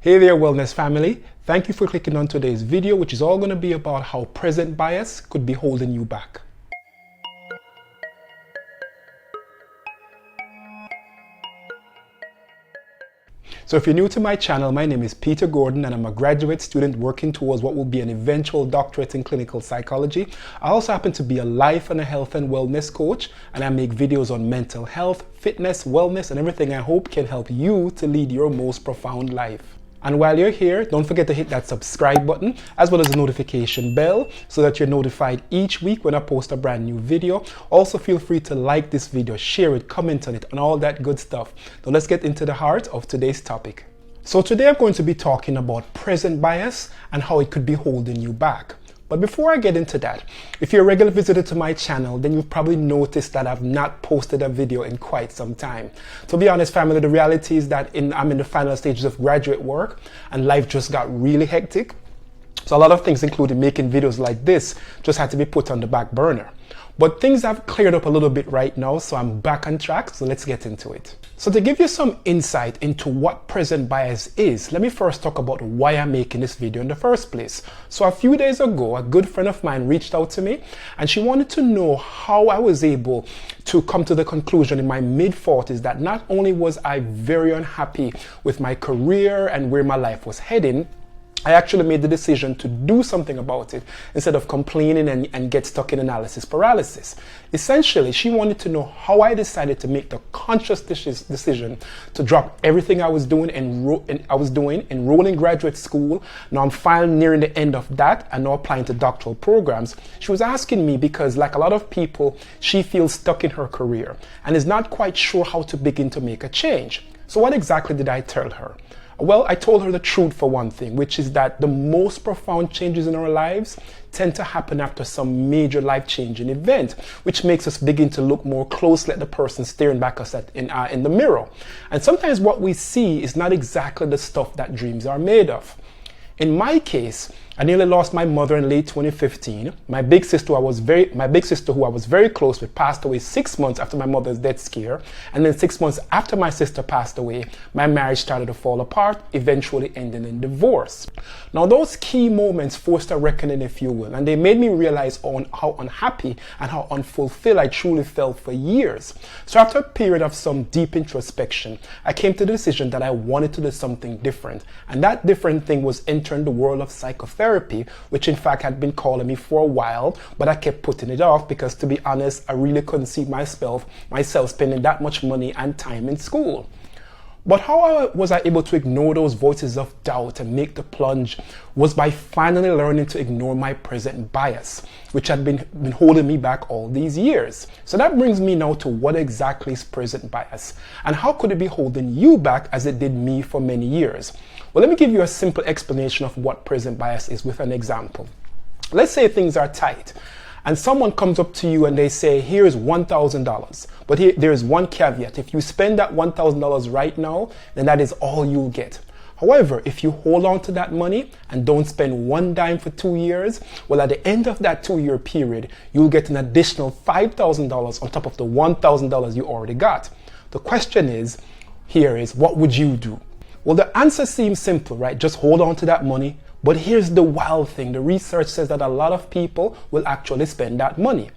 Hey there, wellness family. Thank you for clicking on today's video, which is all going to be about how present bias could be holding you back. So if you're new to my channel, my name is Peter Gordon and I'm a graduate student working towards what will be an eventual doctorate in clinical psychology. I also happen to be a life and a health and wellness coach, and I make videos on mental health, fitness, wellness, and everything I hope can help you to lead your most profound life. And while you're here, don't forget to hit that subscribe button as well as the notification bell so that you're notified each week when I post a brand new video. Also feel free to like this video, share it, comment on it, and all that good stuff. Now let's get into the heart of today's topic. So today I'm going to be talking about present bias and how it could be holding you back. But before I get into that, if you're a regular visitor to my channel, then you've probably noticed that I've not posted a video in quite some time. To be honest, family, the reality is that I'm in the final stages of graduate work and life just got really hectic. So a lot of things, including making videos like this, just had to be put on the back burner. But things have cleared up a little bit right now, so I'm back on track, so let's get into it. So to give you some insight into what present bias is, let me first talk about why I'm making this video in the first place. So a few days ago, a good friend of mine reached out to me and she wanted to know how I was able to come to the conclusion in my mid-40s that not only was I very unhappy with my career and where my life was heading, I actually made the decision to do something about it instead of complaining and get stuck in analysis paralysis. Essentially, she wanted to know how I decided to make the conscious decision to drop everything I was doing enroll in graduate school. Now I'm finally nearing the end of that and now applying to doctoral programs. She was asking me because, like a lot of people, she feels stuck in her career and is not quite sure how to begin to make a change. So what exactly did I tell her? Well, I told her the truth for one thing, which is that the most profound changes in our lives tend to happen after some major life-changing event, which makes us begin to look more closely at the person staring back at us in the mirror. And sometimes what we see is not exactly the stuff that dreams are made of. In my case, I nearly lost my mother in late 2015. My big sister, who I was very close with, passed away 6 months after my mother's death scare. And then 6 months after my sister passed away, my marriage started to fall apart, eventually ending in divorce. Now, those key moments forced a reckoning, if you will, and they made me realize how unhappy and how unfulfilled I truly felt for years. So after a period of some deep introspection, I came to the decision that I wanted to do something different. And that different thing was entering the world of psychotherapy, which in fact had been calling me for a while, but I kept putting it off because, to be honest, I really couldn't see myself spending that much money and time in school. But how was I able to ignore those voices of doubt and make the plunge was by finally learning to ignore my present bias, which had been holding me back all these years. So that brings me now to what exactly is present bias and how could it be holding you back as it did me for many years? Well, let me give you a simple explanation of what present bias is with an example. Let's say things are tight and someone comes up to you and they say, here's $1,000. But there's one caveat. If you spend that $1,000 right now, then that is all you'll get. However, if you hold on to that money and don't spend one dime for 2 years, well, at the end of that 2-year period, you'll get an additional $5,000 on top of the $1,000 you already got. The question is, what would you do? Well, the answer seems simple, right? Just hold on to that money. But here's the wild thing. The research says that a lot of people will actually spend that money.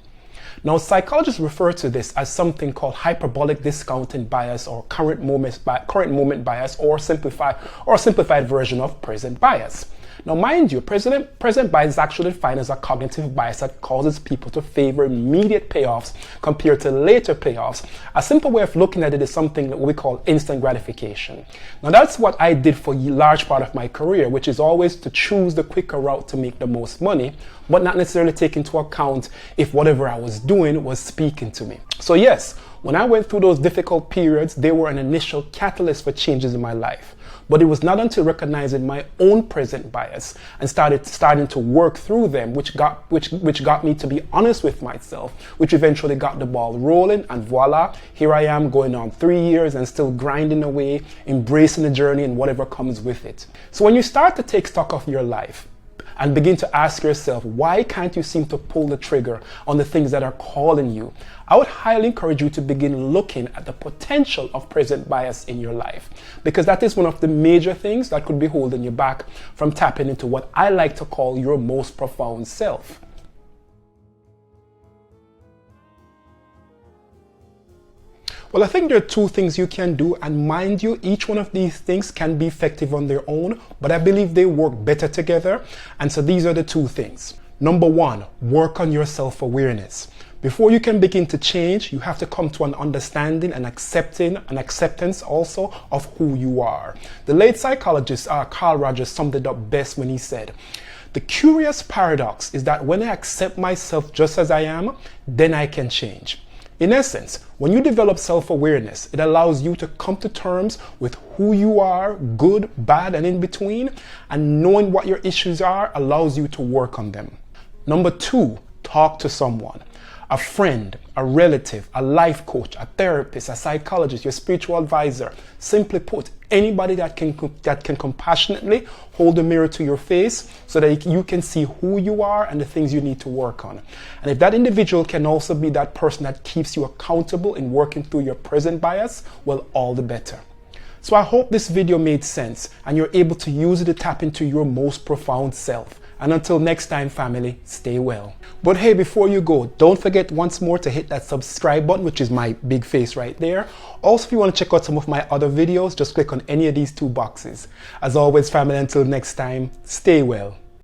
Now, psychologists refer to this as something called hyperbolic discounting bias or current moment bias or simplified version of present bias. Now, mind you, present bias is actually defined as a cognitive bias that causes people to favor immediate payoffs compared to later payoffs. A simple way of looking at it is something that we call instant gratification. Now, that's what I did for a large part of my career, which is always to choose the quicker route to make the most money, but not necessarily take into account if whatever I was doing was speaking to me. So yes, when I went through those difficult periods, they were an initial catalyst for changes in my life. But it was not until recognizing my own present bias and starting to work through them, which got me to be honest with myself, which eventually got the ball rolling, and voila, here I am going on 3 years and still grinding away, embracing the journey and whatever comes with it. So when you start to take stock of your life, and begin to ask yourself, why can't you seem to pull the trigger on the things that are calling you? I would highly encourage you to begin looking at the potential of present bias in your life, because that is one of the major things that could be holding you back from tapping into what I like to call your most profound self. Well, I think there are two things you can do, and mind you, each one of these things can be effective on their own, but I believe they work better together. And so these are the two things. Number one, work on your self-awareness. Before you can begin to change, you have to come to an understanding and acceptance also of who you are. The late psychologist Carl Rogers summed it up best when he said, "The curious paradox is that when I accept myself just as I am, then I can change." In essence, when you develop self-awareness, it allows you to come to terms with who you are, good, bad, and in between, and knowing what your issues are allows you to work on them. Number two, talk to someone. A friend, a relative, a life coach, a therapist, a psychologist, your spiritual advisor. Simply put, anybody that can compassionately hold a mirror to your face so that you can see who you are and the things you need to work on. And if that individual can also be that person that keeps you accountable in working through your present bias, well, all the better. So I hope this video made sense and you're able to use it to tap into your most profound self. And until next time, family, stay well. But hey, before you go, don't forget once more to hit that subscribe button, which is my big face right there. Also, if you want to check out some of my other videos, just click on any of these two boxes. As always, family, until next time, stay well.